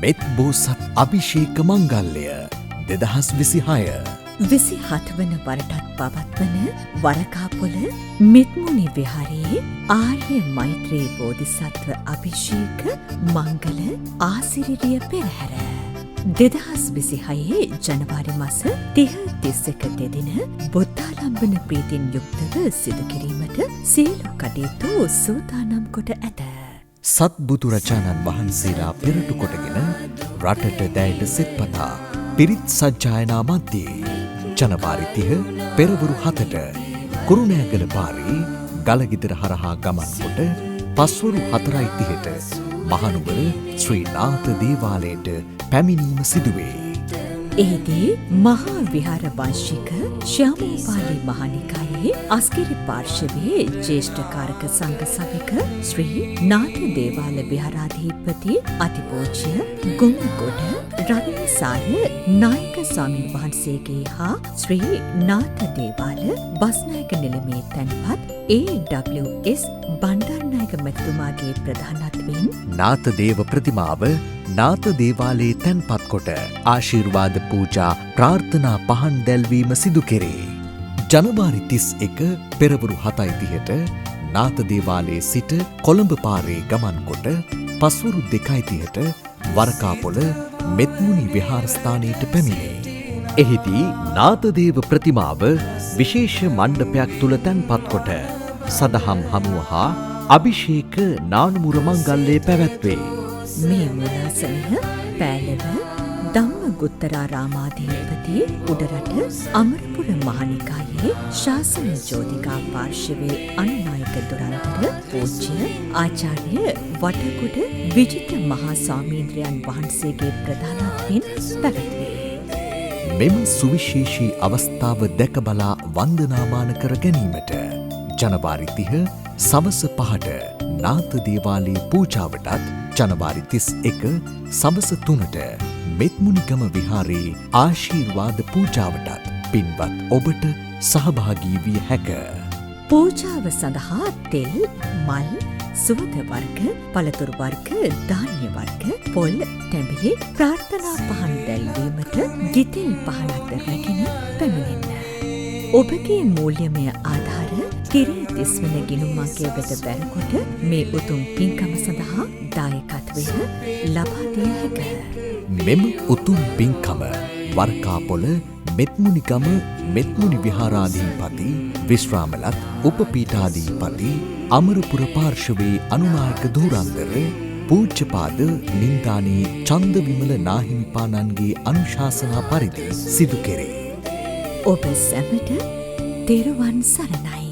මෙත් බෝසත් අභිෂේක මංගල්‍ය 2026 27 වන වරටත් පවත්වන වරකාපොළ මෙත්මුනි විහාරයේ ආර්ය මෛත්‍රී බෝධිසත්ව අභිෂේක මංගල ආසිරිරිය පෙරහැර 2026 ජනවාරි මාස 30-31 දෙදින බුද්ධාලම්බන ප්‍රීතියෙන් යුක්තව සිදු කිරීමට සියලු කටයුතු සූදානම් කොට ඇත. සත්බුදුරජාණන් වහන්සේලා පෙරටු කොටගෙන රටට දැයට සෙත්පතා පිරිත් සජ්ජායනා මැද්දේ ජනවාරි 30 පෙරවරු 7ට කුරුණෑගල පාරේ ගලගෙදර හරහා ගමන් කොට පස්වරු 4:30ට මහනුවර ශ්‍රී නාථ දේවාලයට පැමිණීම සිදුවේ. එහිදී මහා විහාර වංශික ශ්‍යාමෝපාලි මහානිකායේ අස්ගිරි පාර්ශවයේ ජ්‍යෙෂ්ඨ කාරක සංඝ සභික ශ්‍රී නාථ දේවාල විහාරාධිපති අතිපූජ්‍ය ගුණගොඩ රවිසාර නායක ස්වාමීන් වහන්සේගේ හා ශ්‍රී නාථ දේවාල බස්නායක නිලමේ තැන්පත් AWS බණ්ඩාරනායක මැතිතුමාගේ ප්‍රධානත්වයෙන් නාථ දේව ප්‍රතිමාව නාථ දේවාලයේ තැන්පත් කොට ආශිර්වාද පූජා ප්‍රාර්ථනා පහන් දැල්වීම සිදු කෙරේ. ජනවාරි 31 පෙරවරු 7:30ට නාථ දේවාලයේ සිට කොළඹ පාරේ ගමන් කොට පස්වරු 2:30ට වරකාපොළ මෙත්මුනි විහාරස්ථානයට පැමිණේ. එහිදී නාථ දේව ප්‍රතිමාව විශේෂ මණ්ඩපයක් තුල තැන්පත් කොට සදහම් හමුව හා අභිෂේක නානමුර මංගල්‍යය පැවැත්වේ. මේ මුලාසනය පෑලව ධම්මගුත්තරාරාමාධිපති උඩරට අමරපුර මහානිකායේ ශාසන ජෝතිකා පාර්ශවයේ අනුනායක දුරන්තර පූජ්‍ය ආචාර්ය වටකොඩ විජිත මහා ස්වාමීන්ද්‍රයන් වහන්සේගේ ප්‍රධානත්වයෙන් පැවැත්වේ. මෙම සුවිශේෂී අවස්ථාව දැක බලා වන්දනාමාන කර ගැනීමට ජනවාරි 30 සවස 5ට නාථ දේවාලයේ පූජාවටත් ජනවාරි 31 සවස 3ට මෙත්මුනිගම විහාරයේ ආශිර්වාද පූජාවටත් පින්වත් ඔබට සහභාගී විය හැක. පූජාව සඳහා තෙල්, මල්, සුවඳ වර්ග, පළතුරු වර්ග, ධාන්‍ය වර්ග, පොල්, තැඹිලි, ප්‍රාර්ථනා පහන් දැල්වීමට ගිතෙල් පහනක් රැගෙන පැමිණෙන්න. ඔබගේ මූල්‍යමය ආධාර තිරේ 30 වන ගිණුම් අංකය වෙත බැලකොට මේ උතුම් පින්කම සඳහා දායකත්වය ලබා දිය හැක. මෙම උතුම් පින්කම වරකාපොළ මෙත්මුනිගම මෙත්මුනි විහාරාධිපති විශ්‍රාමලත් උපපීඨාධිපති අමරපුර පාර්ශවයේ අනුනායක ධුරන්දර පූජ්‍යපාද නින්දානී චන්දවිමල නාහිමිපාණන්ගේ අනුශාසනා පරිදි සිදු කෙරේ. ඔබ සැමට තෙරුවන් සරණයි.